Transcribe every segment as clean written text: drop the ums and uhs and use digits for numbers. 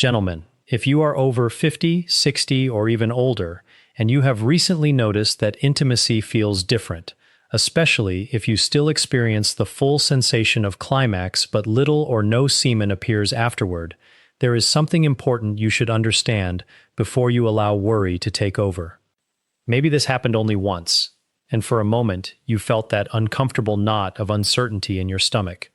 Gentlemen, if you are over 50, 60, or even older, and you have recently noticed that intimacy feels different, especially if you still experience the full sensation of climax but little or no semen appears afterward, there is something important you should understand before you allow worry to take over. Maybe this happened only once, and for a moment you felt that uncomfortable knot of uncertainty in your stomach.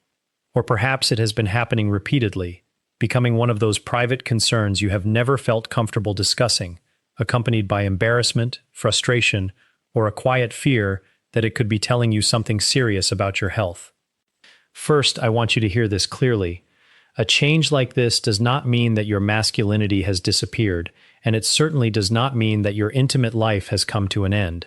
Or perhaps it has been happening repeatedly, becoming one of those private concerns you have never felt comfortable discussing, accompanied by embarrassment, frustration, or a quiet fear that it could be telling you something serious about your health. First, I want you to hear this clearly. A change like this does not mean that your masculinity has disappeared, and it certainly does not mean that your intimate life has come to an end.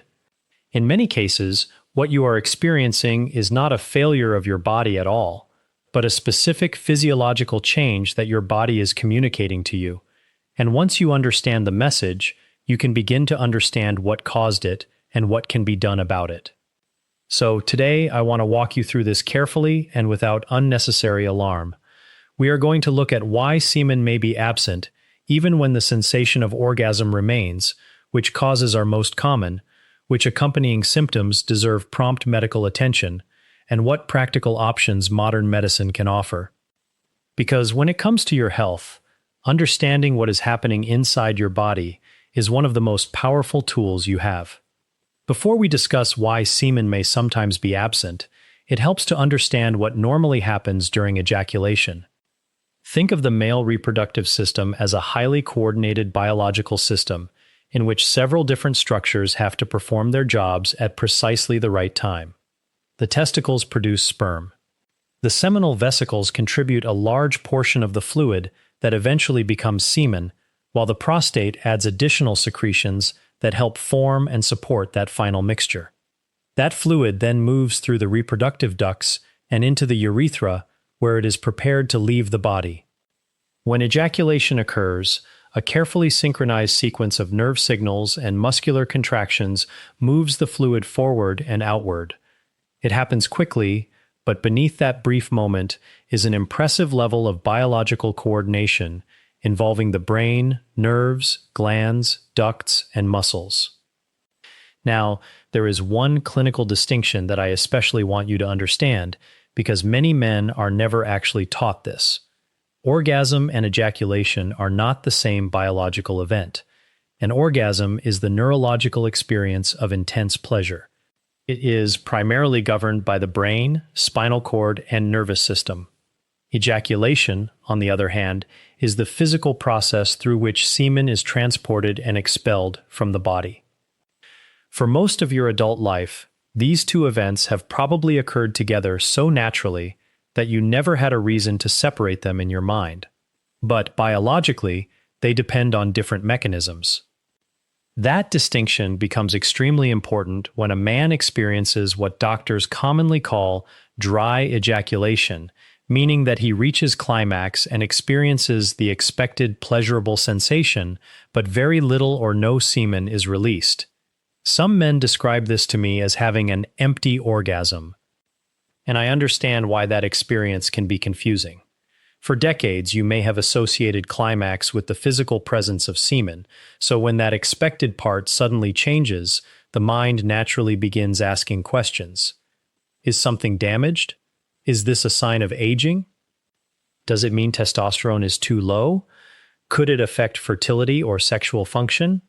In many cases, what you are experiencing is not a failure of your body at all, but a specific physiological change that your body is communicating to you. And once you understand the message, you can begin to understand what caused it and what can be done about it. So today, I want to walk you through this carefully and without unnecessary alarm. We are going to look at why semen may be absent, even when the sensation of orgasm remains, which causes are most common, which accompanying symptoms deserve prompt medical attention, and what practical options modern medicine can offer. Because when it comes to your health, understanding what is happening inside your body is one of the most powerful tools you have. Before we discuss why semen may sometimes be absent, it helps to understand what normally happens during ejaculation. Think of the male reproductive system as a highly coordinated biological system in which several different structures have to perform their jobs at precisely the right time. The testicles produce sperm. The seminal vesicles contribute a large portion of the fluid that eventually becomes semen, while the prostate adds additional secretions that help form and support that final mixture. That fluid then moves through the reproductive ducts and into the urethra, where it is prepared to leave the body. When ejaculation occurs, a carefully synchronized sequence of nerve signals and muscular contractions moves the fluid forward and outward. It happens quickly, but beneath that brief moment is an impressive level of biological coordination involving the brain, nerves, glands, ducts, and muscles. Now, there is one clinical distinction that I especially want you to understand, because many men are never actually taught this. Orgasm and ejaculation are not the same biological event. An orgasm is the neurological experience of intense pleasure. It is primarily governed by the brain, spinal cord, and nervous system. Ejaculation, on the other hand, is the physical process through which semen is transported and expelled from the body. For most of your adult life, these two events have probably occurred together so naturally that you never had a reason to separate them in your mind. But biologically, they depend on different mechanisms. That distinction becomes extremely important when a man experiences what doctors commonly call dry ejaculation, meaning that he reaches climax and experiences the expected pleasurable sensation, but very little or no semen is released. Some men describe this to me as having an empty orgasm, and I understand why that experience can be confusing. For decades, you may have associated climax with the physical presence of semen, so when that expected part suddenly changes, the mind naturally begins asking questions. Is something damaged? Is this a sign of aging? Does it mean testosterone is too low? Could it affect fertility or sexual function?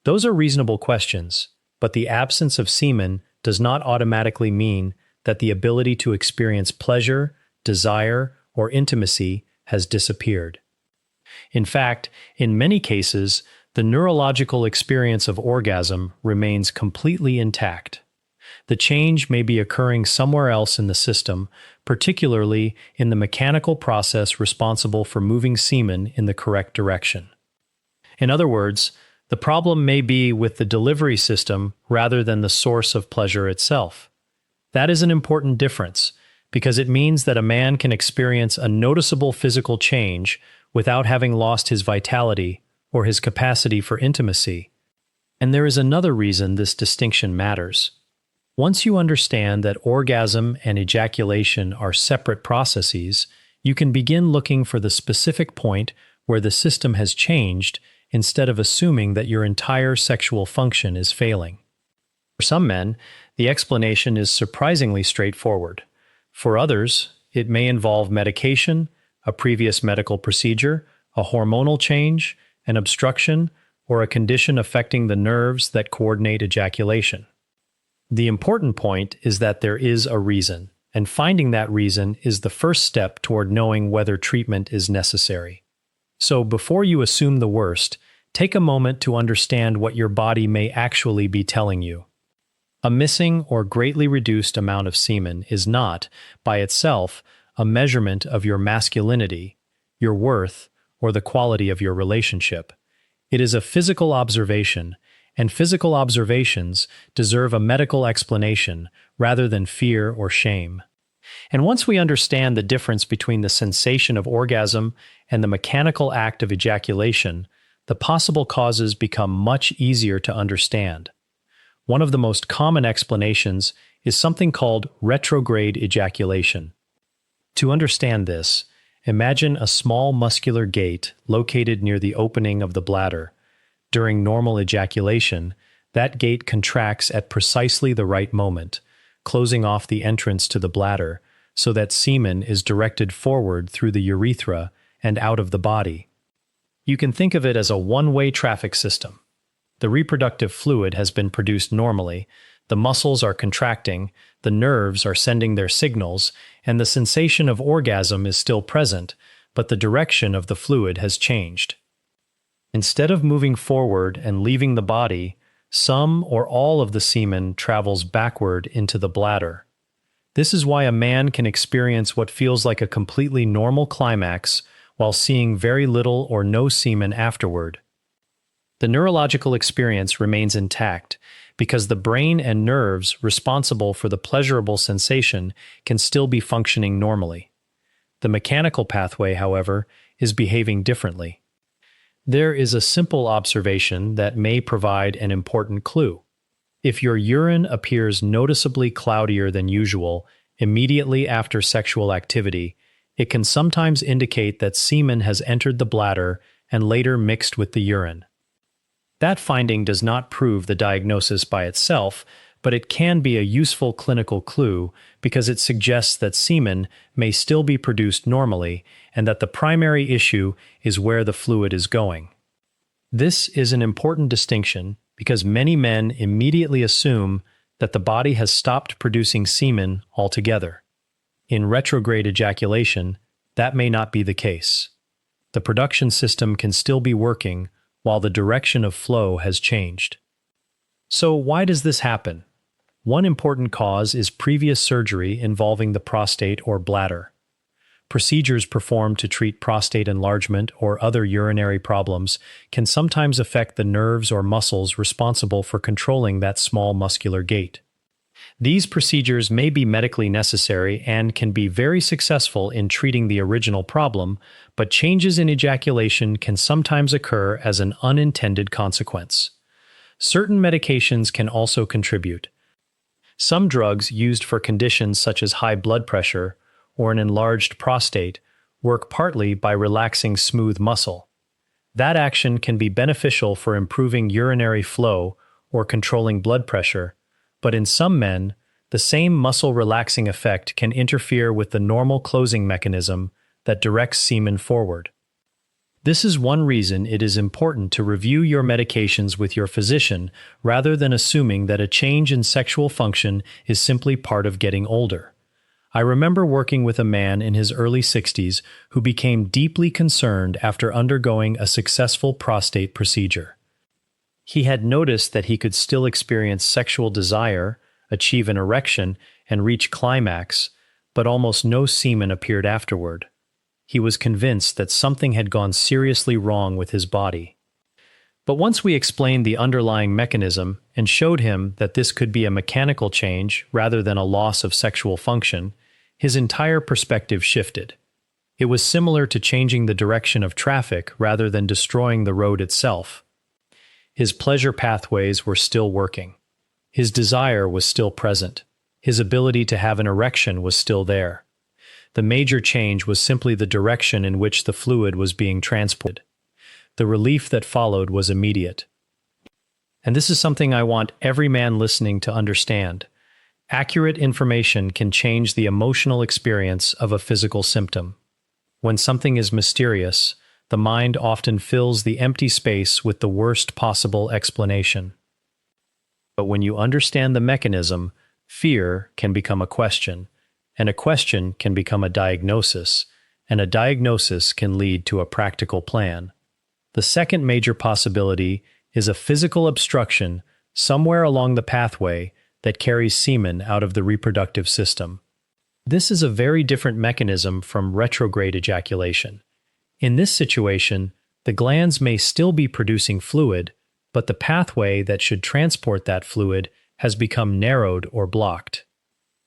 Those are reasonable questions, but the absence of semen does not automatically mean that the ability to experience pleasure, desire, or intimacy has disappeared. In fact, in many cases, the neurological experience of orgasm remains completely intact. The change may be occurring somewhere else in the system, particularly in the mechanical process responsible for moving semen in the correct direction. In other words, the problem may be with the delivery system rather than the source of pleasure itself. That is an important difference, because it means that a man can experience a noticeable physical change without having lost his vitality or his capacity for intimacy. And there is another reason this distinction matters. Once you understand that orgasm and ejaculation are separate processes, you can begin looking for the specific point where the system has changed instead of assuming that your entire sexual function is failing. For some men, the explanation is surprisingly straightforward. For others, it may involve medication, a previous medical procedure, a hormonal change, an obstruction, or a condition affecting the nerves that coordinate ejaculation. The important point is that there is a reason, and finding that reason is the first step toward knowing whether treatment is necessary. So before you assume the worst, take a moment to understand what your body may actually be telling you. A missing or greatly reduced amount of semen is not, by itself, a measurement of your masculinity, your worth, or the quality of your relationship. It is a physical observation, and physical observations deserve a medical explanation rather than fear or shame. And once we understand the difference between the sensation of orgasm and the mechanical act of ejaculation, the possible causes become much easier to understand. One of the most common explanations is something called retrograde ejaculation. To understand this, imagine a small muscular gate located near the opening of the bladder. During normal ejaculation, that gate contracts at precisely the right moment, closing off the entrance to the bladder so that semen is directed forward through the urethra and out of the body. You can think of it as a one-way traffic system. The reproductive fluid has been produced normally, the muscles are contracting, the nerves are sending their signals, and the sensation of orgasm is still present, but the direction of the fluid has changed. Instead of moving forward and leaving the body, some or all of the semen travels backward into the bladder. This is why a man can experience what feels like a completely normal climax while seeing very little or no semen afterward. The neurological experience remains intact because the brain and nerves responsible for the pleasurable sensation can still be functioning normally. The mechanical pathway, however, is behaving differently. There is a simple observation that may provide an important clue. If your urine appears noticeably cloudier than usual immediately after sexual activity, it can sometimes indicate that semen has entered the bladder and later mixed with the urine. That finding does not prove the diagnosis by itself, but it can be a useful clinical clue because it suggests that semen may still be produced normally and that the primary issue is where the fluid is going. This is an important distinction because many men immediately assume that the body has stopped producing semen altogether. In retrograde ejaculation, that may not be the case. The production system can still be working while the direction of flow has changed. So why does this happen? One important cause is previous surgery involving the prostate or bladder. Procedures performed to treat prostate enlargement or other urinary problems can sometimes affect the nerves or muscles responsible for controlling that small muscular gate. These procedures may be medically necessary and can be very successful in treating the original problem, but changes in ejaculation can sometimes occur as an unintended consequence. Certain medications can also contribute. Some drugs used for conditions such as high blood pressure or an enlarged prostate work partly by relaxing smooth muscle. That action can be beneficial for improving urinary flow or controlling blood pressure, but in some men, the same muscle-relaxing effect can interfere with the normal closing mechanism that directs semen forward. This is one reason it is important to review your medications with your physician rather than assuming that a change in sexual function is simply part of getting older. I remember working with a man in his early 60s who became deeply concerned after undergoing a successful prostate procedure. He had noticed that he could still experience sexual desire, achieve an erection, and reach climax, but almost no semen appeared afterward. He was convinced that something had gone seriously wrong with his body. But once we explained the underlying mechanism and showed him that this could be a mechanical change rather than a loss of sexual function, his entire perspective shifted. It was similar to changing the direction of traffic rather than destroying the road itself. His pleasure pathways were still working. His desire was still present. His ability to have an erection was still there. The major change was simply the direction in which the fluid was being transported. The relief that followed was immediate. And this is something I want every man listening to understand. Accurate information can change the emotional experience of a physical symptom. When something is mysterious, the mind often fills the empty space with the worst possible explanation. But when you understand the mechanism, fear can become a question, and a question can become a diagnosis, and a diagnosis can lead to a practical plan. The second major possibility is a physical obstruction somewhere along the pathway that carries semen out of the reproductive system. This is a very different mechanism from retrograde ejaculation. In this situation, the glands may still be producing fluid, but the pathway that should transport that fluid has become narrowed or blocked.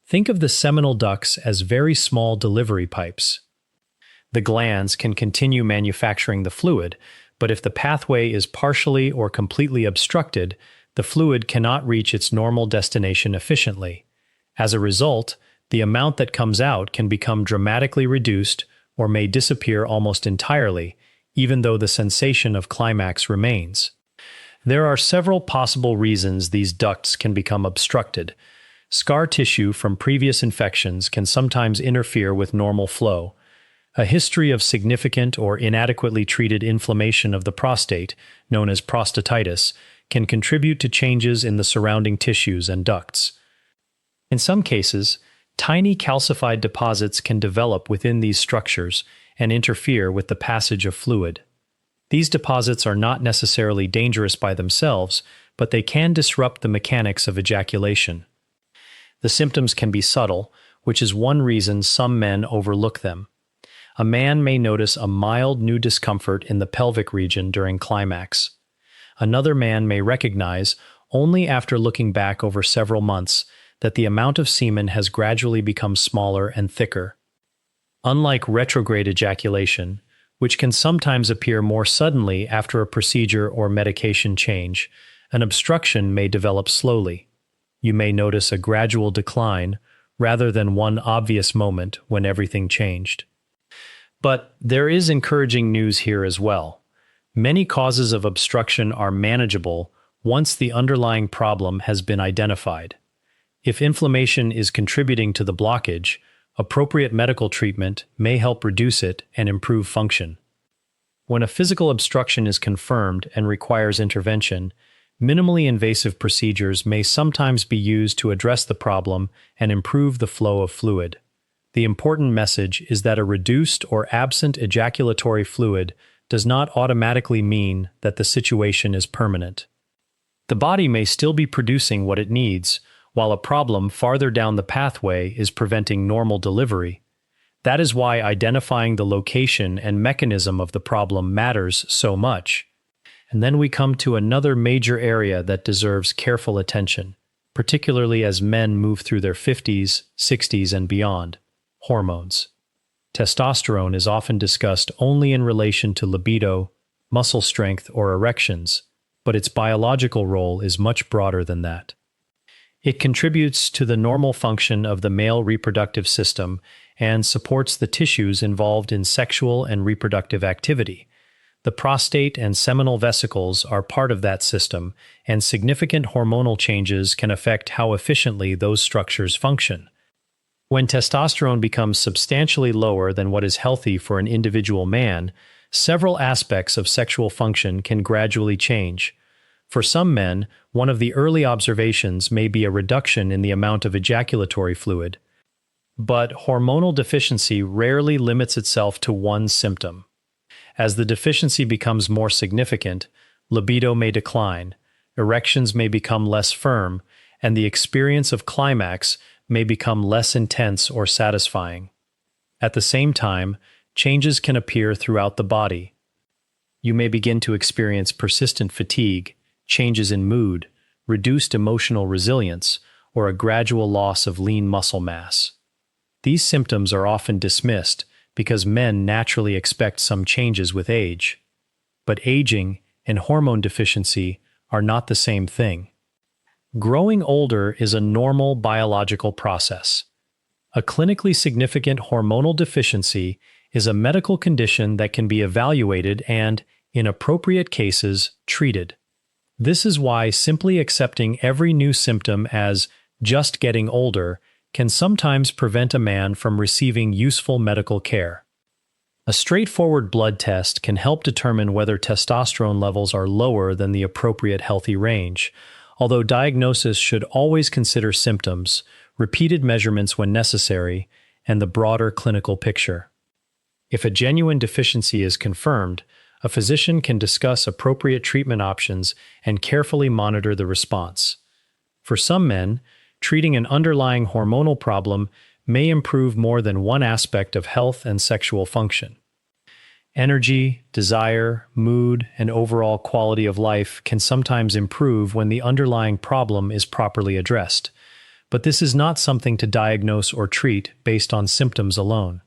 Think of the seminal ducts as very small delivery pipes. The glands can continue manufacturing the fluid, but if the pathway is partially or completely obstructed, the fluid cannot reach its normal destination efficiently. As a result, the amount that comes out can become dramatically reduced or may disappear almost entirely, even though the sensation of climax remains. There are several possible reasons these ducts can become obstructed. Scar tissue from previous infections can sometimes interfere with normal flow. A history of significant or inadequately treated inflammation of the prostate, known as prostatitis, can contribute to changes in the surrounding tissues and ducts. In some cases, tiny calcified deposits can develop within these structures and interfere with the passage of fluid. These deposits are not necessarily dangerous by themselves, but they can disrupt the mechanics of ejaculation. The symptoms can be subtle, which is one reason some men overlook them. A man may notice a mild new discomfort in the pelvic region during climax. Another man may recognize, only after looking back over several months, that the amount of semen has gradually become smaller and thicker. Unlike retrograde ejaculation, which can sometimes appear more suddenly after a procedure or medication change, an obstruction may develop slowly. You may notice a gradual decline rather than one obvious moment when everything changed. But there is encouraging news here as well. Many causes of obstruction are manageable once the underlying problem has been identified. If inflammation is contributing to the blockage, appropriate medical treatment may help reduce it and improve function. When a physical obstruction is confirmed and requires intervention, minimally invasive procedures may sometimes be used to address the problem and improve the flow of fluid. The important message is that a reduced or absent ejaculatory fluid does not automatically mean that the situation is permanent. The body may still be producing what it needs, while a problem farther down the pathway is preventing normal delivery. That is why identifying the location and mechanism of the problem matters so much. And then we come to another major area that deserves careful attention, particularly as men move through their 50s, 60s, and beyond: hormones. Testosterone is often discussed only in relation to libido, muscle strength, or erections, but its biological role is much broader than that. It contributes to the normal function of the male reproductive system and supports the tissues involved in sexual and reproductive activity. The prostate and seminal vesicles are part of that system, and significant hormonal changes can affect how efficiently those structures function. When testosterone becomes substantially lower than what is healthy for an individual man, several aspects of sexual function can gradually change. For some men, one of the early observations may be a reduction in the amount of ejaculatory fluid. But hormonal deficiency rarely limits itself to one symptom. As the deficiency becomes more significant, libido may decline, erections may become less firm, and the experience of climax may become less intense or satisfying. At the same time, changes can appear throughout the body. You may begin to experience persistent fatigue, changes in mood, reduced emotional resilience, or a gradual loss of lean muscle mass. These symptoms are often dismissed because men naturally expect some changes with age. But aging and hormone deficiency are not the same thing. Growing older is a normal biological process. A clinically significant hormonal deficiency is a medical condition that can be evaluated and, in appropriate cases, treated. This is why simply accepting every new symptom as just getting older can sometimes prevent a man from receiving useful medical care. A straightforward blood test can help determine whether testosterone levels are lower than the appropriate healthy range, although diagnosis should always consider symptoms, repeated measurements when necessary, and the broader clinical picture. If a genuine deficiency is confirmed, a physician can discuss appropriate treatment options and carefully monitor the response. For some men, treating an underlying hormonal problem may improve more than one aspect of health and sexual function. Energy, desire, mood, and overall quality of life can sometimes improve when the underlying problem is properly addressed, but this is not something to diagnose or treat based on symptoms alone.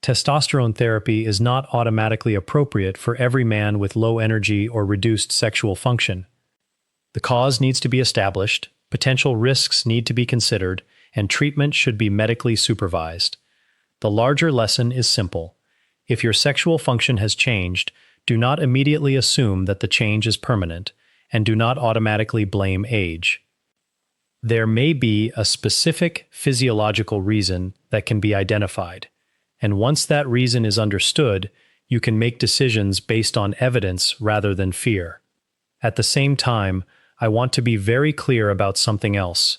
Testosterone therapy is not automatically appropriate for every man with low energy or reduced sexual function. The cause needs to be established, potential risks need to be considered, and treatment should be medically supervised. The larger lesson is simple. If your sexual function has changed, do not immediately assume that the change is permanent, and do not automatically blame age. There may be a specific physiological reason that can be identified, and once that reason is understood, you can make decisions based on evidence rather than fear. At the same time, I want to be very clear about something else.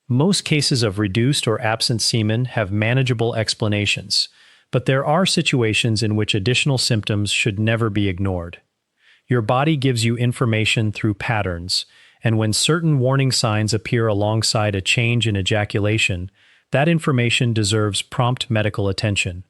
Most cases of reduced or absent semen have manageable explanations, but there are situations in which additional symptoms should never be ignored. Your body gives you information through patterns, and when certain warning signs appear alongside a change in ejaculation, that information deserves prompt medical attention.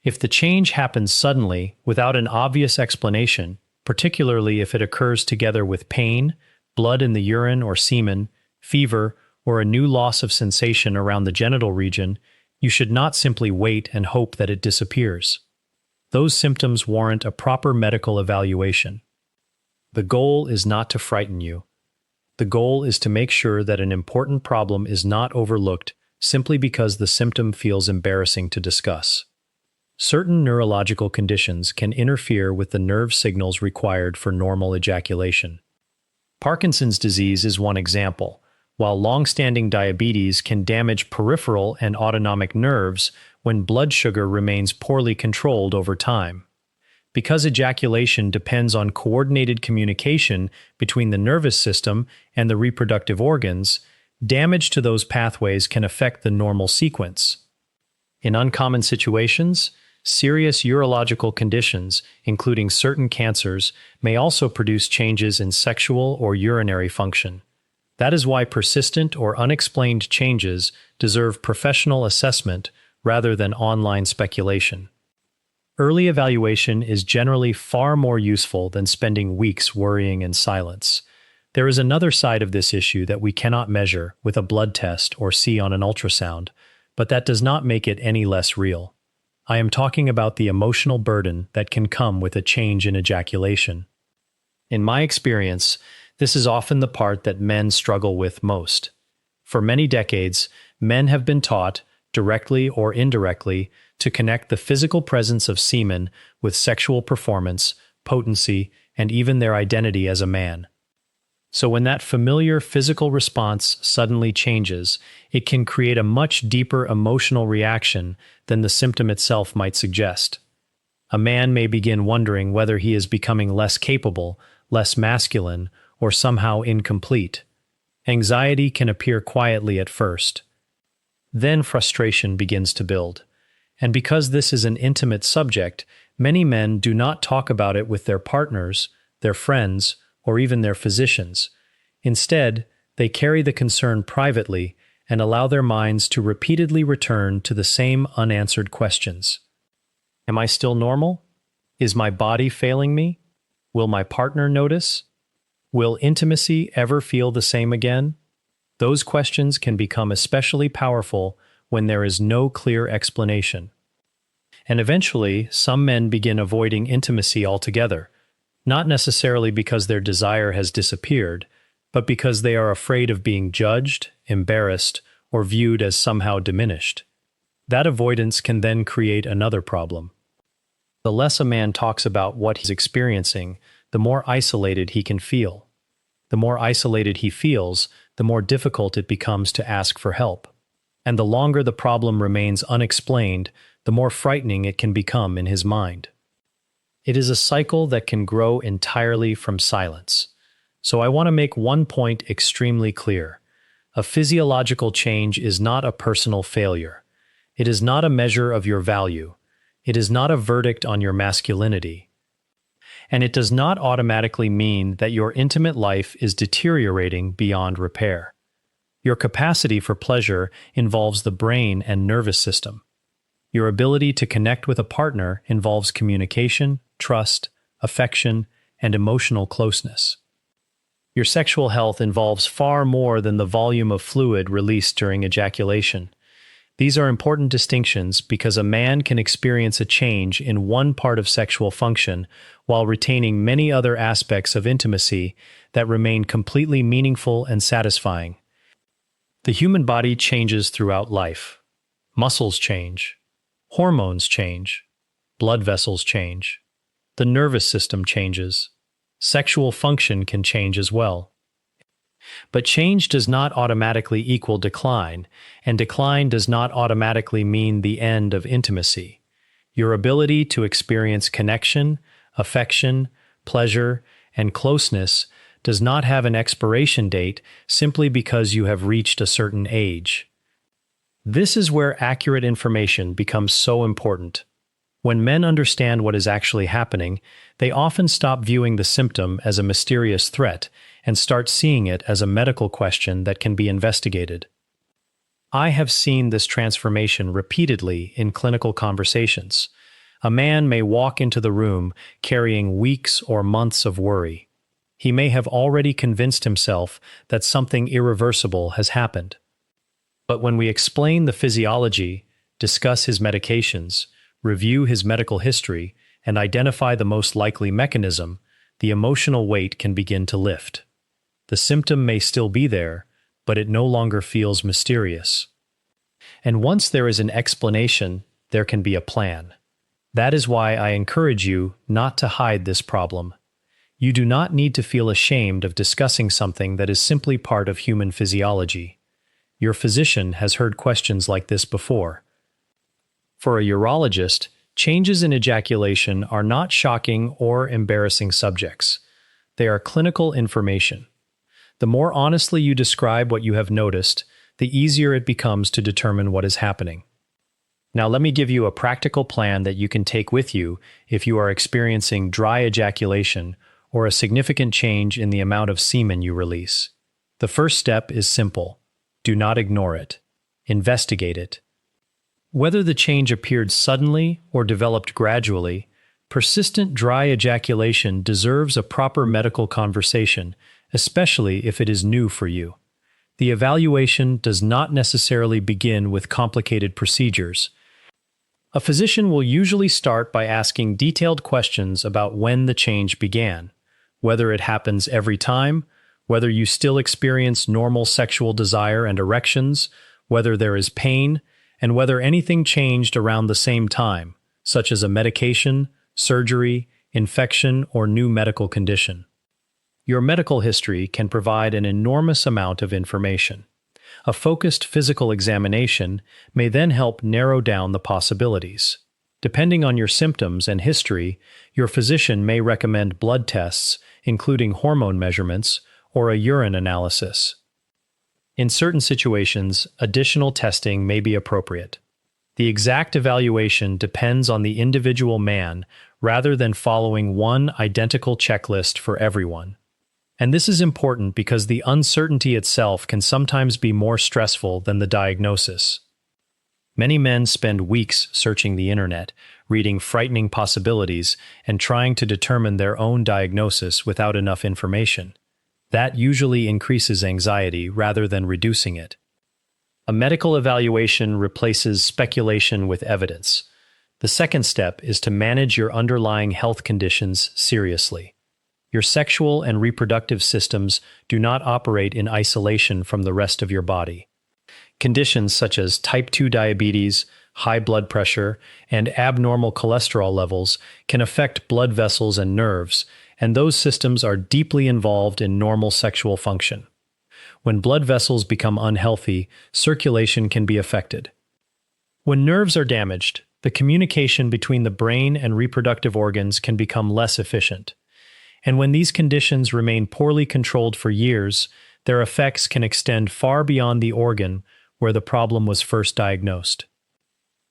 If the change happens suddenly, without an obvious explanation, particularly if it occurs together with pain, blood in the urine or semen, fever, or a new loss of sensation around the genital region, you should not simply wait and hope that it disappears. Those symptoms warrant a proper medical evaluation. The goal is not to frighten you. The goal is to make sure that an important problem is not overlooked simply because the symptom feels embarrassing to discuss. Certain neurological conditions can interfere with the nerve signals required for normal ejaculation. Parkinson's disease is one example, while long-standing diabetes can damage peripheral and autonomic nerves when blood sugar remains poorly controlled over time. Because ejaculation depends on coordinated communication between the nervous system and the reproductive organs, damage to those pathways can affect the normal sequence. In uncommon situations, serious urological conditions, including certain cancers, may also produce changes in sexual or urinary function. That is why persistent or unexplained changes deserve professional assessment rather than online speculation. Early evaluation is generally far more useful than spending weeks worrying in silence. There is another side of this issue that we cannot measure with a blood test or see on an ultrasound, but that does not make it any less real. I am talking about the emotional burden that can come with a change in ejaculation. In my experience, this is often the part that men struggle with most. For many decades, men have been taught, directly or indirectly, to connect the physical presence of semen with sexual performance, potency, and even their identity as a man. So when that familiar physical response suddenly changes, it can create a much deeper emotional reaction than the symptom itself might suggest. A man may begin wondering whether he is becoming less capable, less masculine, or somehow incomplete. Anxiety can appear quietly at first. Then frustration begins to build. And because this is an intimate subject, many men do not talk about it with their partners, their friends, or even their physicians. Instead, they carry the concern privately and allow their minds to repeatedly return to the same unanswered questions. Am I still normal? Is my body failing me? Will my partner notice? Will intimacy ever feel the same again? Those questions can become especially powerful when there is no clear explanation. And eventually, some men begin avoiding intimacy altogether, not necessarily because their desire has disappeared, but because they are afraid of being judged, embarrassed, or viewed as somehow diminished. That avoidance can then create another problem. The less a man talks about what he's experiencing, the more isolated he can feel. The more isolated he feels, the more difficult it becomes to ask for help. And the longer the problem remains unexplained, the more frightening it can become in his mind. It is a cycle that can grow entirely from silence. So I want to make one point extremely clear. A physiological change is not a personal failure. It is not a measure of your value. It is not a verdict on your masculinity. And it does not automatically mean that your intimate life is deteriorating beyond repair. Your capacity for pleasure involves the brain and nervous system. Your ability to connect with a partner involves communication, trust, affection, and emotional closeness. Your sexual health involves far more than the volume of fluid released during ejaculation. These are important distinctions because a man can experience a change in one part of sexual function while retaining many other aspects of intimacy that remain completely meaningful and satisfying. The human body changes throughout life. Muscles change. Hormones change. Blood vessels change. The nervous system changes. Sexual function can change as well. But change does not automatically equal decline, and decline does not automatically mean the end of intimacy. Your ability to experience connection, affection, pleasure, and closeness does not have an expiration date simply because you have reached a certain age. This is where accurate information becomes so important. When men understand what is actually happening, they often stop viewing the symptom as a mysterious threat and start seeing it as a medical question that can be investigated. I have seen this transformation repeatedly in clinical conversations. A man may walk into the room carrying weeks or months of worry. He may have already convinced himself that something irreversible has happened. But when we explain the physiology, discuss his medications, review his medical history, and identify the most likely mechanism, the emotional weight can begin to lift. The symptom may still be there, but it no longer feels mysterious. And once there is an explanation, there can be a plan. That is why I encourage you not to hide this problem. You do not need to feel ashamed of discussing something that is simply part of human physiology. Your physician has heard questions like this before. For a urologist, changes in ejaculation are not shocking or embarrassing subjects. They are clinical information. The more honestly you describe what you have noticed, the easier it becomes to determine what is happening. Now let me give you a practical plan that you can take with you if you are experiencing dry ejaculation or a significant change in the amount of semen you release. The first step is simple. Do not ignore it. Investigate it. Whether the change appeared suddenly or developed gradually, persistent dry ejaculation deserves a proper medical conversation, especially if it is new for you. The evaluation does not necessarily begin with complicated procedures. A physician will usually start by asking detailed questions about when the change began, whether it happens every time, whether you still experience normal sexual desire and erections, whether there is pain, and whether anything changed around the same time, such as a medication, surgery, infection, or new medical condition. Your medical history can provide an enormous amount of information. A focused physical examination may then help narrow down the possibilities. Depending on your symptoms and history, your physician may recommend blood tests, including hormone measurements, or a urine analysis. In certain situations, additional testing may be appropriate. The exact evaluation depends on the individual man rather than following one identical checklist for everyone. And this is important because the uncertainty itself can sometimes be more stressful than the diagnosis. Many men spend weeks searching the internet, reading frightening possibilities, and trying to determine their own diagnosis without enough information. That usually increases anxiety rather than reducing it. A medical evaluation replaces speculation with evidence. The second step is to manage your underlying health conditions seriously. Your sexual and reproductive systems do not operate in isolation from the rest of your body. Conditions such as type 2 diabetes, high blood pressure, and abnormal cholesterol levels can affect blood vessels and nerves, and those systems are deeply involved in normal sexual function. When blood vessels become unhealthy, circulation can be affected. When nerves are damaged, the communication between the brain and reproductive organs can become less efficient. And when these conditions remain poorly controlled for years, their effects can extend far beyond the organ where the problem was first diagnosed.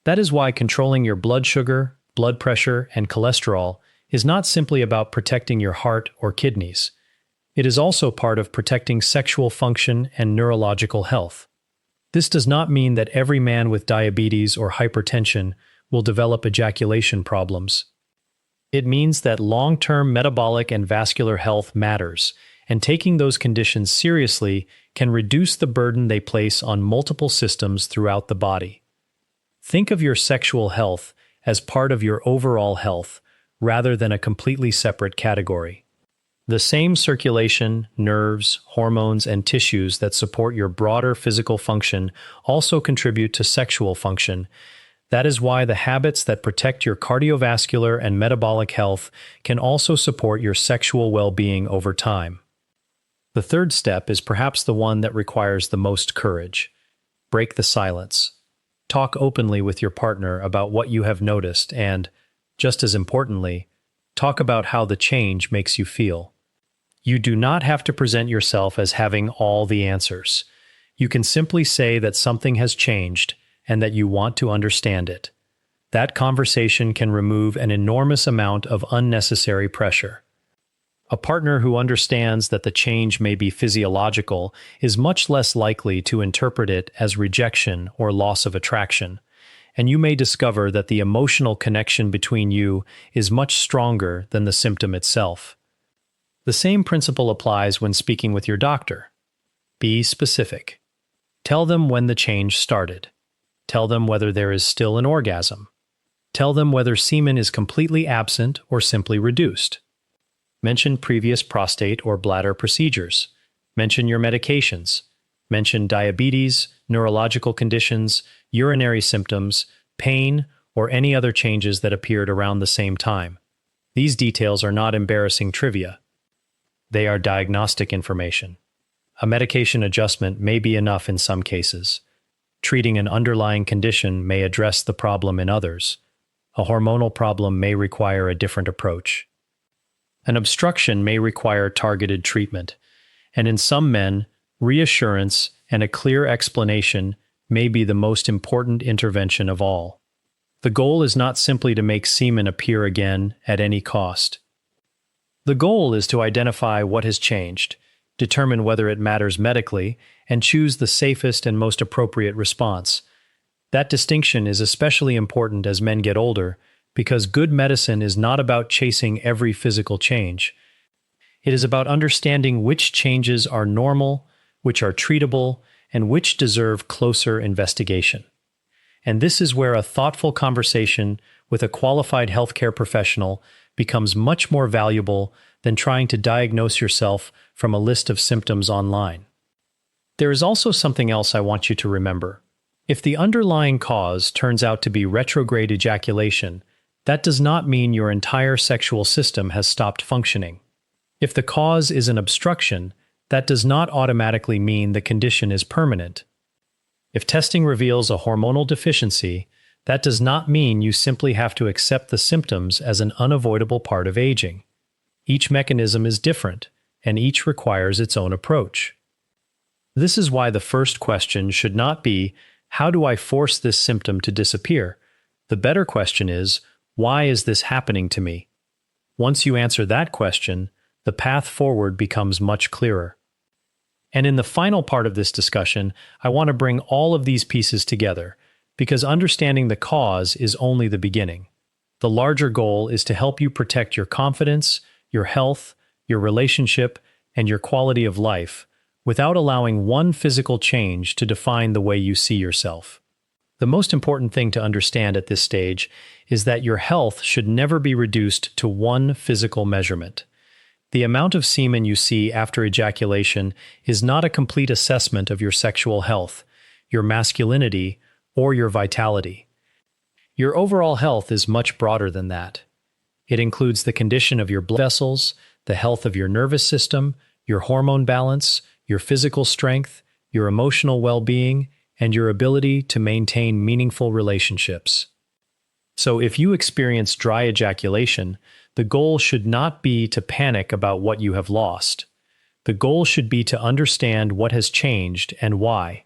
That is why controlling your blood sugar, blood pressure, and cholesterol is not simply about protecting your heart or kidneys. It is also part of protecting sexual function and neurological health. This does not mean that every man with diabetes or hypertension will develop ejaculation problems. It means that long-term metabolic and vascular health matters, and taking those conditions seriously can reduce the burden they place on multiple systems throughout the body. Think of your sexual health as part of your overall health, rather than a completely separate category. The same circulation, nerves, hormones, and tissues that support your broader physical function also contribute to sexual function. That is why the habits that protect your cardiovascular and metabolic health can also support your sexual well-being over time. The third step is perhaps the one that requires the most courage. Break the silence. Talk openly with your partner about what you have noticed and, just as importantly, talk about how the change makes you feel. You do not have to present yourself as having all the answers. You can simply say that something has changed and that you want to understand it. That conversation can remove an enormous amount of unnecessary pressure. A partner who understands that the change may be physiological is much less likely to interpret it as rejection or loss of attraction, and you may discover that the emotional connection between you is much stronger than the symptom itself. The same principle applies when speaking with your doctor. Be specific. Tell them when the change started. Tell them whether there is still an orgasm. Tell them whether semen is completely absent or simply reduced. Mention previous prostate or bladder procedures. Mention your medications. Mention diabetes, neurological conditions, urinary symptoms, pain, or any other changes that appeared around the same time. These details are not embarrassing trivia. They are diagnostic information. A medication adjustment may be enough in some cases. Treating an underlying condition may address the problem in others. A hormonal problem may require a different approach. An obstruction may require targeted treatment, and in some men, reassurance and a clear explanation may be the most important intervention of all. The goal is not simply to make semen appear again at any cost. The goal is to identify what has changed, determine whether it matters medically, and choose the safest and most appropriate response. That distinction is especially important as men get older, because good medicine is not about chasing every physical change. It is about understanding which changes are normal, which are treatable, and which deserve closer investigation. And this is where a thoughtful conversation with a qualified healthcare professional becomes much more valuable than trying to diagnose yourself from a list of symptoms online. There is also something else I want you to remember. If the underlying cause turns out to be retrograde ejaculation, that does not mean your entire sexual system has stopped functioning. If the cause is an obstruction, that does not automatically mean the condition is permanent. If testing reveals a hormonal deficiency, that does not mean you simply have to accept the symptoms as an unavoidable part of aging. Each mechanism is different, and each requires its own approach. This is why the first question should not be, how do I force this symptom to disappear? The better question is, why is this happening to me? Once you answer that question, the path forward becomes much clearer. And in the final part of this discussion, I want to bring all of these pieces together, because understanding the cause is only the beginning. The larger goal is to help you protect your confidence, your health, your relationship, and your quality of life, without allowing one physical change to define the way you see yourself. The most important thing to understand at this stage is that your health should never be reduced to one physical measurement. The amount of semen you see after ejaculation is not a complete assessment of your sexual health. your masculinity, or your vitality. Your overall health is much broader than that. It includes the condition of your blood vessels, the health of your nervous system, your hormone balance, your physical strength, your emotional well-being, and your ability to maintain meaningful relationships. So if you experience dry ejaculation, the goal should not be to panic about what you have lost. The goal should be to understand what has changed and why.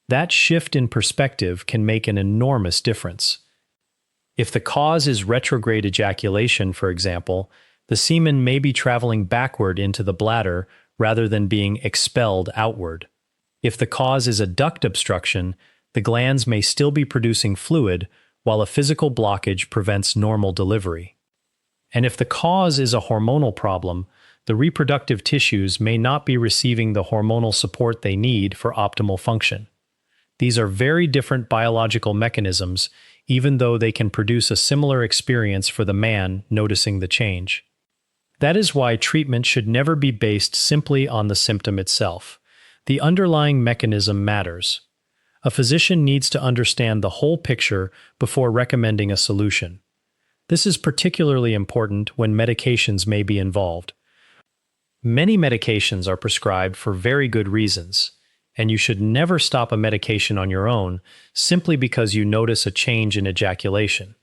That shift in perspective can make an enormous difference. If the cause is retrograde ejaculation, for example, the semen may be traveling backward into the bladder rather than being expelled outward. If the cause is a duct obstruction, the glands may still be producing fluid, while a physical blockage prevents normal delivery. And if the cause is a hormonal problem, the reproductive tissues may not be receiving the hormonal support they need for optimal function. These are very different biological mechanisms, even though they can produce a similar experience for the man noticing the change. That is why treatment should never be based simply on the symptom itself. The underlying mechanism matters. A physician needs to understand the whole picture before recommending a solution. This is particularly important when medications may be involved. Many medications are prescribed for very good reasons, and you should never stop a medication on your own simply because you notice a change in ejaculation.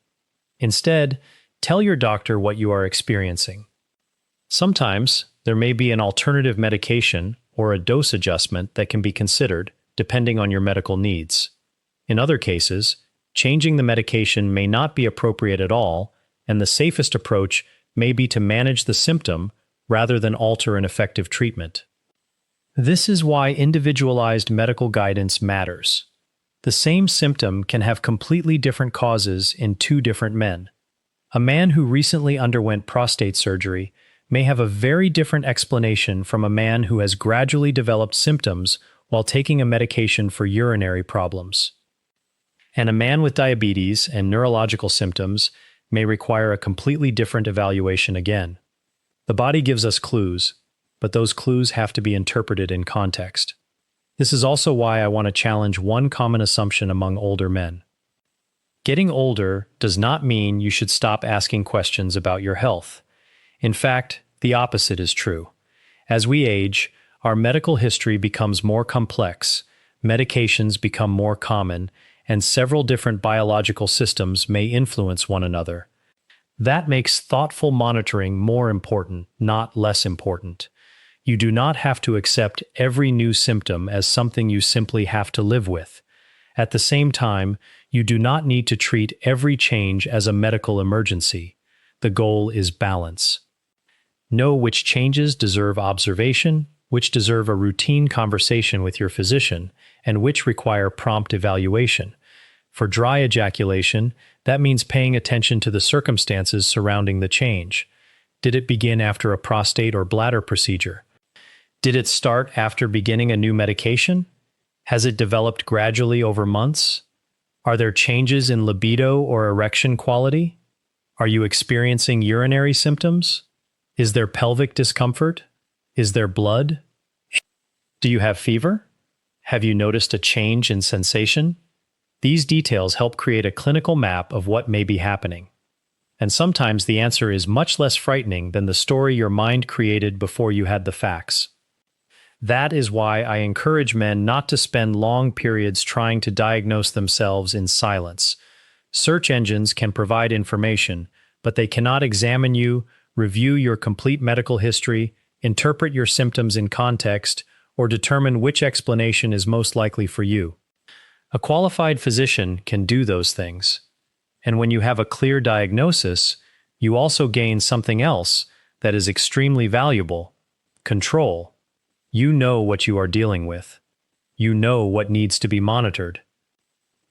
Instead, tell your doctor what you are experiencing. Sometimes, there may be an alternative medication or a dose adjustment that can be considered, depending on your medical needs. In other cases, changing the medication may not be appropriate at all, and the safest approach may be to manage the symptom rather than alter an effective treatment. This is why individualized medical guidance matters. The same symptom can have completely different causes in two different men. A man who recently underwent prostate surgery may have a very different explanation from a man who has gradually developed symptoms while taking a medication for urinary problems. And a man with diabetes and neurological symptoms may require a completely different evaluation again. The body gives us clues, but those clues have to be interpreted in context. This is also why I want to challenge one common assumption among older men. Getting older does not mean you should stop asking questions about your health. In fact, the opposite is true. As we age, our medical history becomes more complex, medications become more common, and several different biological systems may influence one another. That makes thoughtful monitoring more important, not less important. You do not have to accept every new symptom as something you simply have to live with. At the same time, you do not need to treat every change as a medical emergency. The goal is balance. Know which changes deserve observation, which deserve a routine conversation with your physician, and which require prompt evaluation. For dry ejaculation, that means paying attention to the circumstances surrounding the change. Did it begin after a prostate or bladder procedure? Did it start after beginning a new medication? Has it developed gradually over months? Are there changes in libido or erection quality? Are you experiencing urinary symptoms? Is there pelvic discomfort? Is there blood? Do you have fever? Have you noticed a change in sensation? These details help create a clinical map of what may be happening. And sometimes the answer is much less frightening than the story your mind created before you had the facts. That is why I encourage men not to spend long periods trying to diagnose themselves in silence. Search engines can provide information, but they cannot examine you, review your complete medical history, interpret your symptoms in context, or determine which explanation is most likely for you. A qualified physician can do those things. And when you have a clear diagnosis, you also gain something else that is extremely valuable: control. You know what you are dealing with. You know what needs to be monitored.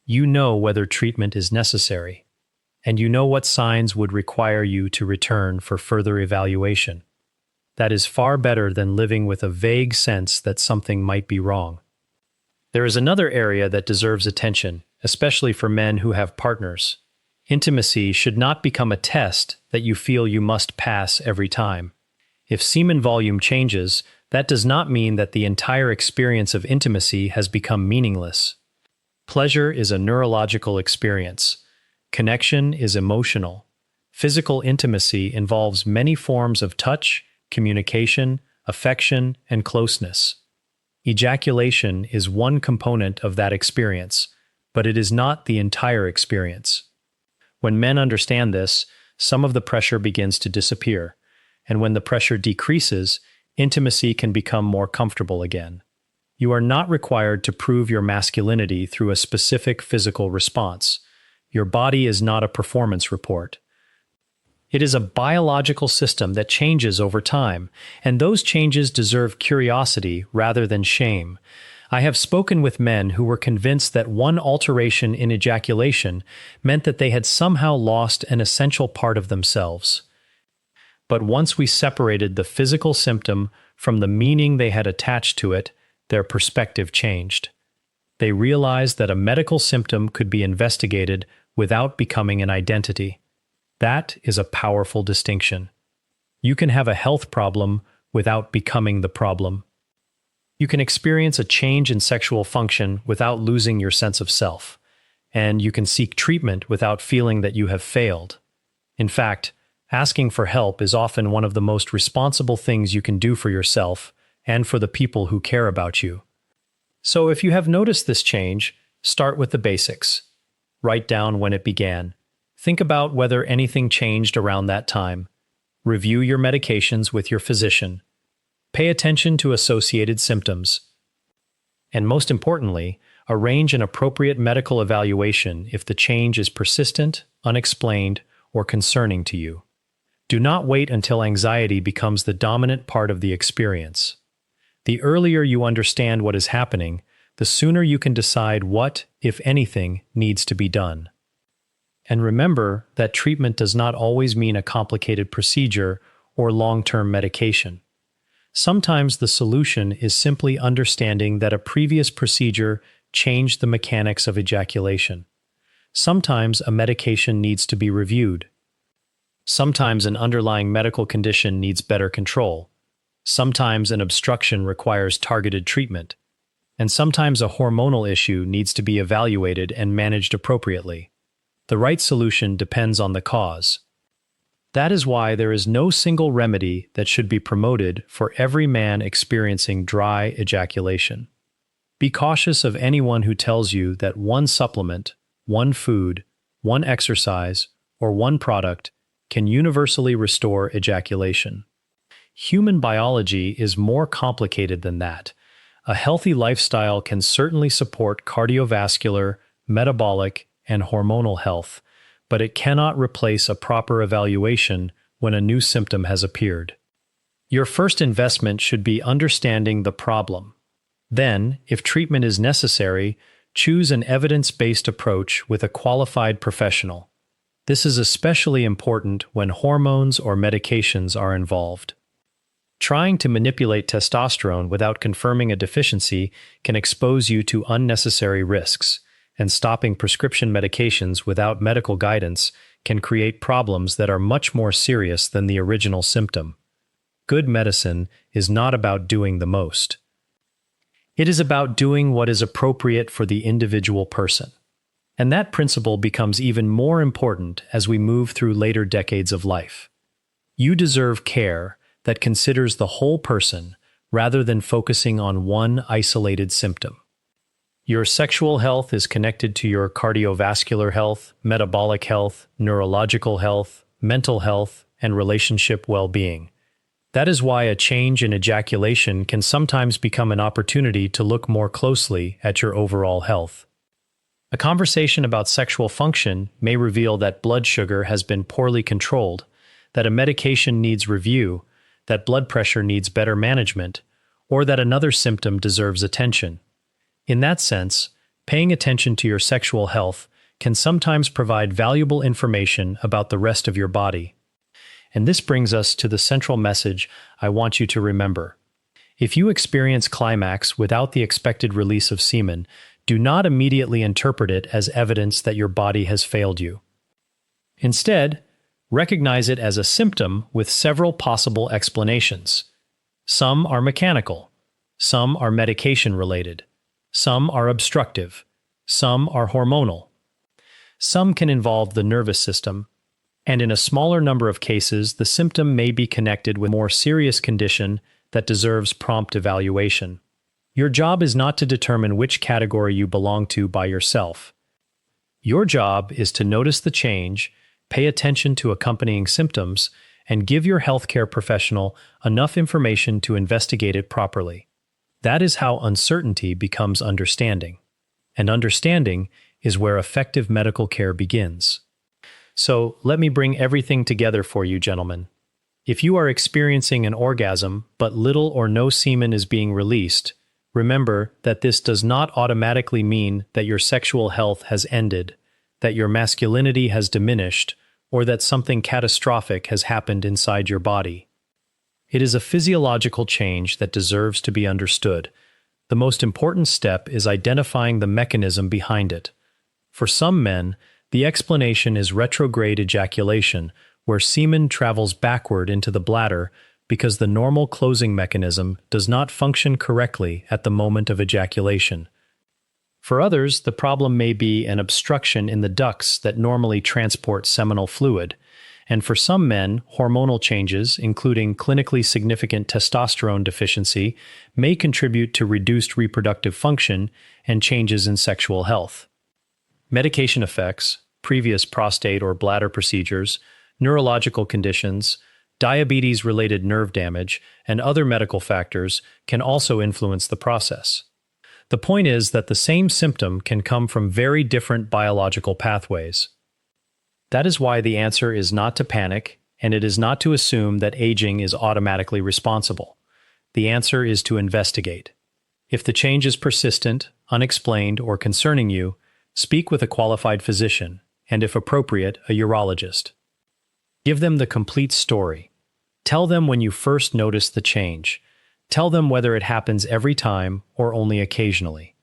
You know whether treatment is necessary. And you know what signs would require you to return for further evaluation. That is far better than living with a vague sense that something might be wrong. There is another area that deserves attention, especially for men who have partners. Intimacy should not become a test that you feel you must pass every time. If semen volume changes, that does not mean that the entire experience of intimacy has become meaningless. Pleasure is a neurological experience. Connection is emotional. Physical intimacy involves many forms of touch, communication, affection, and closeness. Ejaculation is one component of that experience, but it is not the entire experience. When men understand this, some of the pressure begins to disappear, and when the pressure decreases, intimacy can become more comfortable again. You are not required to prove your masculinity through a specific physical response. Your body is not a performance report. It is a biological system that changes over time, and those changes deserve curiosity rather than shame. I have spoken with men who were convinced that one alteration in ejaculation meant that they had somehow lost an essential part of themselves. But once we separated the physical symptom from the meaning they had attached to it, their perspective changed. They realized that a medical symptom could be investigated without becoming an identity. That is a powerful distinction. You can have a health problem without becoming the problem. You can experience a change in sexual function without losing your sense of self, and you can seek treatment without feeling that you have failed. In fact, asking for help is often one of the most responsible things you can do for yourself and for the people who care about you. So if you have noticed this change, start with the basics. Write down when it began. Think about whether anything changed around that time. Review your medications with your physician. Pay attention to associated symptoms. And most importantly, arrange an appropriate medical evaluation if the change is persistent, unexplained, or concerning to you. Do not wait until anxiety becomes the dominant part of the experience. The earlier you understand what is happening, the sooner you can decide what, if anything, needs to be done. And remember that treatment does not always mean a complicated procedure or long-term medication. Sometimes the solution is simply understanding that a previous procedure changed the mechanics of ejaculation. Sometimes a medication needs to be reviewed. Sometimes an underlying medical condition needs better control. Sometimes an obstruction requires targeted treatment. And sometimes a hormonal issue needs to be evaluated and managed appropriately. The right solution depends on the cause. That is why there is no single remedy that should be promoted for every man experiencing dry ejaculation. Be cautious of anyone who tells you that one supplement, one food, one exercise, or one product can universally restore ejaculation. Human biology is more complicated than that. A healthy lifestyle can certainly support cardiovascular, metabolic, and hormonal health, but it cannot replace a proper evaluation when a new symptom has appeared. Your first investment should be understanding the problem. Then, if treatment is necessary, choose an evidence-based approach with a qualified professional. This is especially important when hormones or medications are involved. Trying to manipulate testosterone without confirming a deficiency can expose you to unnecessary risks, and stopping prescription medications without medical guidance can create problems that are much more serious than the original symptom. Good medicine is not about doing the most. It is about doing what is appropriate for the individual person. And that principle becomes even more important as we move through later decades of life. You deserve care that considers the whole person rather than focusing on one isolated symptom. Your sexual health is connected to your cardiovascular health, metabolic health, neurological health, mental health, and relationship well-being. That is why a change in ejaculation can sometimes become an opportunity to look more closely at your overall health. A conversation about sexual function may reveal that blood sugar has been poorly controlled, that a medication needs review, that blood pressure needs better management, or that another symptom deserves attention. In that sense, paying attention to your sexual health can sometimes provide valuable information about the rest of your body. And this brings us to the central message I want you to remember. If you experience climax without the expected release of semen, do not immediately interpret it as evidence that your body has failed you. Instead, recognize it as a symptom with several possible explanations. Some are mechanical, some are medication-related, some are obstructive, Some are hormonal. Some can involve the nervous system, and in a smaller number of cases, the symptom may be connected with a more serious condition that deserves prompt evaluation. Your job is not to determine which category you belong to by yourself. Your job is to notice the change, pay attention to accompanying symptoms, and give your healthcare professional enough information to investigate it properly. That is how uncertainty becomes understanding. And understanding is where effective medical care begins. So, let me bring everything together for you, gentlemen. If you are experiencing an orgasm, but little or no semen is being released, remember that this does not automatically mean that your sexual health has ended, that your masculinity has diminished, or that something catastrophic has happened inside your body. It is a physiological change that deserves to be understood. The most important step is identifying the mechanism behind it. For some men, the explanation is retrograde ejaculation, where semen travels backward into the bladder because the normal closing mechanism does not function correctly at the moment of ejaculation. For others, the problem may be an obstruction in the ducts that normally transport seminal fluid, and for some men, hormonal changes, including clinically significant testosterone deficiency, may contribute to reduced reproductive function and changes in sexual health. Medication effects, previous prostate or bladder procedures, neurological conditions, diabetes-related nerve damage, and other medical factors can also influence the process. The point is that the same symptom can come from very different biological pathways. That is why the answer is not to panic, and it is not to assume that aging is automatically responsible. The answer is to investigate. If the change is persistent, unexplained, or concerning you, speak with a qualified physician, and if appropriate, a urologist. Give them the complete story. Tell them when you first noticed the change. Tell them whether it happens every time or only occasionally.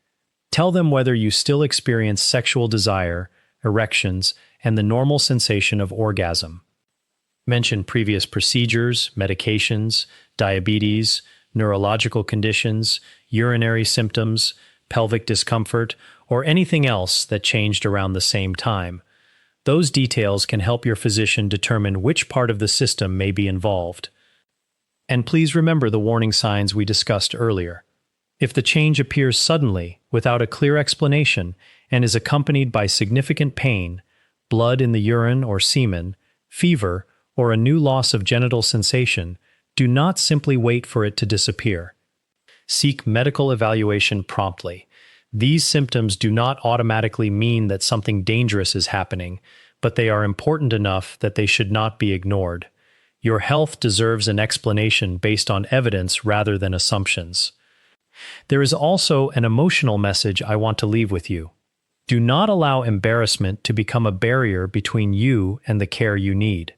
Tell them whether you still experience sexual desire, erections, and the normal sensation of orgasm. Mention previous procedures, medications, diabetes, neurological conditions, urinary symptoms, pelvic discomfort, or anything else that changed around the same time. Those details can help your physician determine which part of the system may be involved. And please remember the warning signs we discussed earlier. If the change appears suddenly, without a clear explanation, and is accompanied by significant pain, blood in the urine or semen, fever, or a new loss of genital sensation, do not simply wait for it to disappear. Seek medical evaluation promptly. These symptoms do not automatically mean that something dangerous is happening, but they are important enough that they should not be ignored. Your health deserves an explanation based on evidence rather than assumptions. There is also an emotional message I want to leave with you. Do not allow embarrassment to become a barrier between you and the care you need.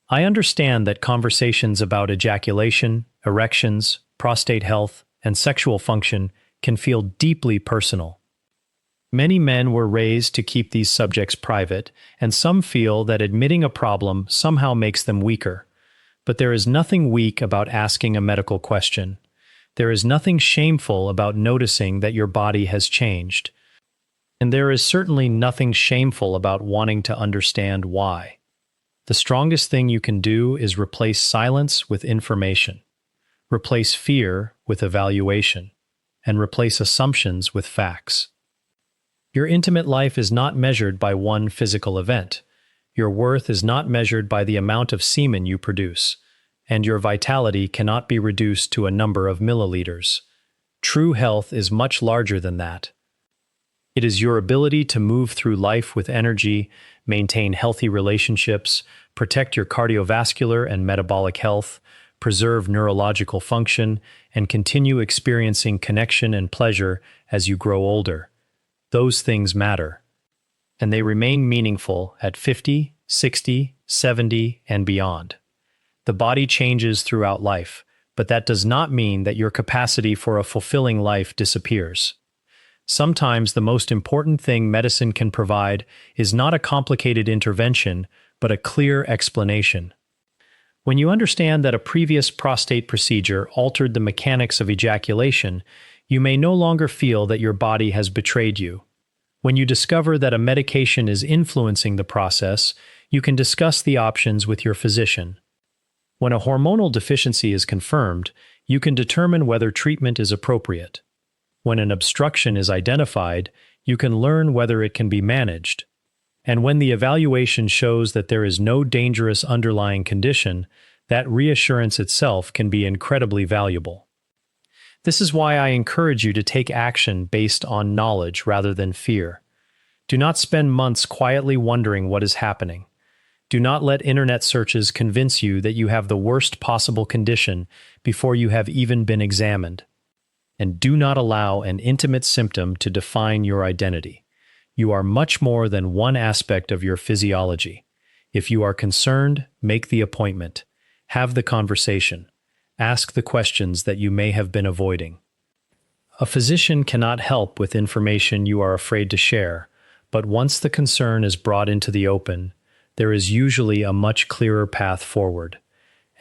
I understand that conversations about ejaculation, erections, prostate health, and sexual function can feel deeply personal. Many men were raised to keep these subjects private, and some feel that admitting a problem somehow makes them weaker. But there is nothing weak about asking a medical question. There is nothing shameful about noticing that your body has changed. And there is certainly nothing shameful about wanting to understand why. The strongest thing you can do is replace silence with information, replace fear with evaluation, and replace assumptions with facts. Your intimate life is not measured by one physical event. Your worth is not measured by the amount of semen you produce, and your vitality cannot be reduced to a number of milliliters. True health is much larger than that. It is your ability to move through life with energy, maintain healthy relationships, protect your cardiovascular and metabolic health, preserve neurological function, and continue experiencing connection and pleasure as you grow older. Those things matter. And they remain meaningful at 50, 60, 70, and beyond. The body changes throughout life, but that does not mean that your capacity for a fulfilling life disappears. Sometimes the most important thing medicine can provide is not a complicated intervention, but a clear explanation. When you understand that a previous prostate procedure altered the mechanics of ejaculation, you may no longer feel that your body has betrayed you. When you discover that a medication is influencing the process, you can discuss the options with your physician. When a hormonal deficiency is confirmed, you can determine whether treatment is appropriate. When an obstruction is identified, you can learn whether it can be managed. And when the evaluation shows that there is no dangerous underlying condition, that reassurance itself can be incredibly valuable. This is why I encourage you to take action based on knowledge rather than fear. Do not spend months quietly wondering what is happening. Do not let internet searches convince you that you have the worst possible condition before you have even been examined. And do not allow an intimate symptom to define your identity. You are much more than one aspect of your physiology. If you are concerned, make the appointment. Have the conversation. Ask the questions that you may have been avoiding. A physician cannot help with information you are afraid to share, but once the concern is brought into the open, there is usually a much clearer path forward.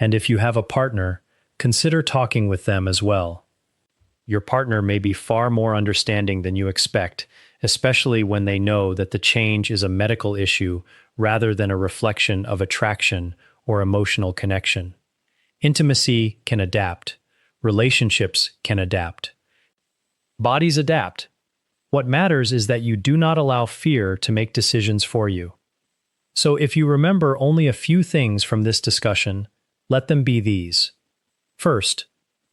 And if you have a partner, consider talking with them as well. Your partner may be far more understanding than you expect, especially when they know that the change is a medical issue rather than a reflection of attraction or emotional connection. Intimacy can adapt. Relationships can adapt. Bodies adapt. What matters is that you do not allow fear to make decisions for you. So if you remember only a few things from this discussion, let them be these. First,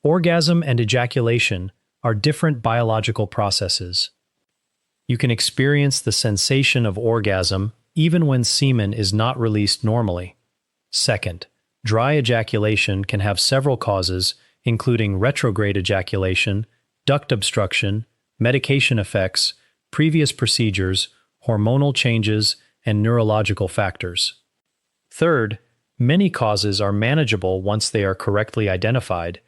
orgasm and ejaculation are different biological processes. You can experience the sensation of orgasm even when semen is not released normally. Second, dry ejaculation can have several causes, including retrograde ejaculation, duct obstruction, medication effects, previous procedures, hormonal changes, and neurological factors. Third, many causes are manageable once they are correctly identified.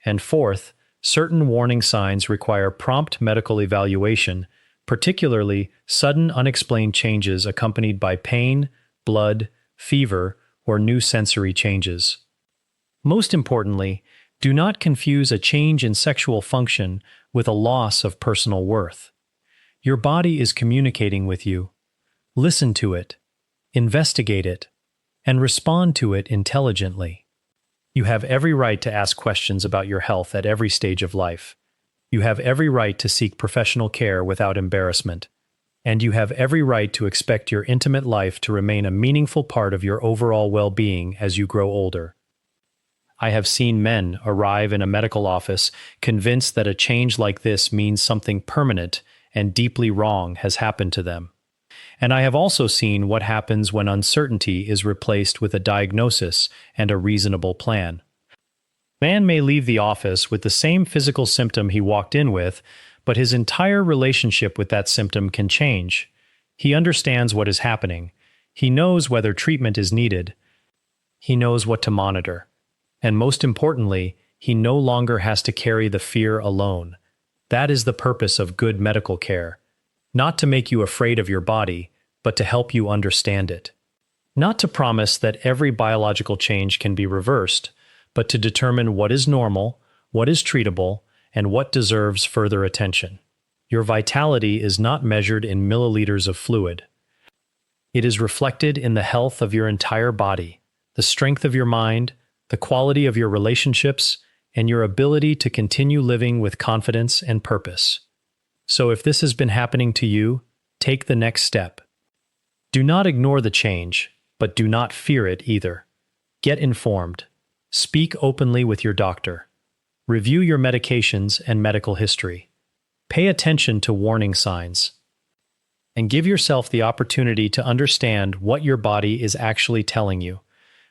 And fourth, certain warning signs require prompt medical evaluation, particularly sudden unexplained changes accompanied by pain, blood, fever, or new sensory changes. Most importantly, do not confuse a change in sexual function with a loss of personal worth. Your body is communicating with you. Listen to it, investigate it, and respond to it intelligently. You have every right to ask questions about your health at every stage of life. You have every right to seek professional care without embarrassment. And you have every right to expect your intimate life to remain a meaningful part of your overall well-being as you grow older. I have seen men arrive in a medical office convinced that a change like this means something permanent and deeply wrong has happened to them. And I have also seen what happens when uncertainty is replaced with a diagnosis and a reasonable plan. A man may leave the office with the same physical symptom he walked in with, but his entire relationship with that symptom can change. He understands what is happening. He knows whether treatment is needed. He knows what to monitor. And most importantly, he no longer has to carry the fear alone. That is the purpose of good medical care. Not to make you afraid of your body, but to help you understand it. Not to promise that every biological change can be reversed, but to determine what is normal, what is treatable, and what deserves further attention. Your vitality is not measured in milliliters of fluid. It is reflected in the health of your entire body, the strength of your mind, the quality of your relationships, and your ability to continue living with confidence and purpose. So if this has been happening to you, take the next step. Do not ignore the change, but do not fear it either. Get informed. Speak openly with your doctor. Review your medications and medical history. Pay attention to warning signs. And give yourself the opportunity to understand what your body is actually telling you.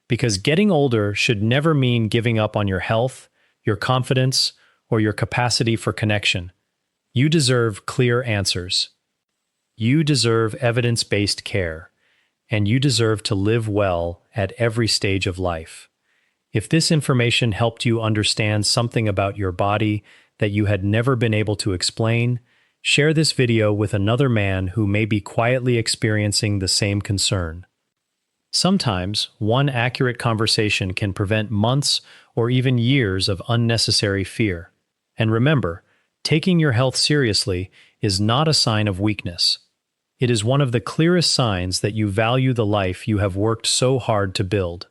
Because getting older should never mean giving up on your health, your confidence, or your capacity for connection. You deserve clear answers. You deserve evidence-based care. And you deserve to live well at every stage of life. If this information helped you understand something about your body that you had never been able to explain, share this video with another man who may be quietly experiencing the same concern. Sometimes, one accurate conversation can prevent months or even years of unnecessary fear. And remember, taking your health seriously is not a sign of weakness. It is one of the clearest signs that you value the life you have worked so hard to build.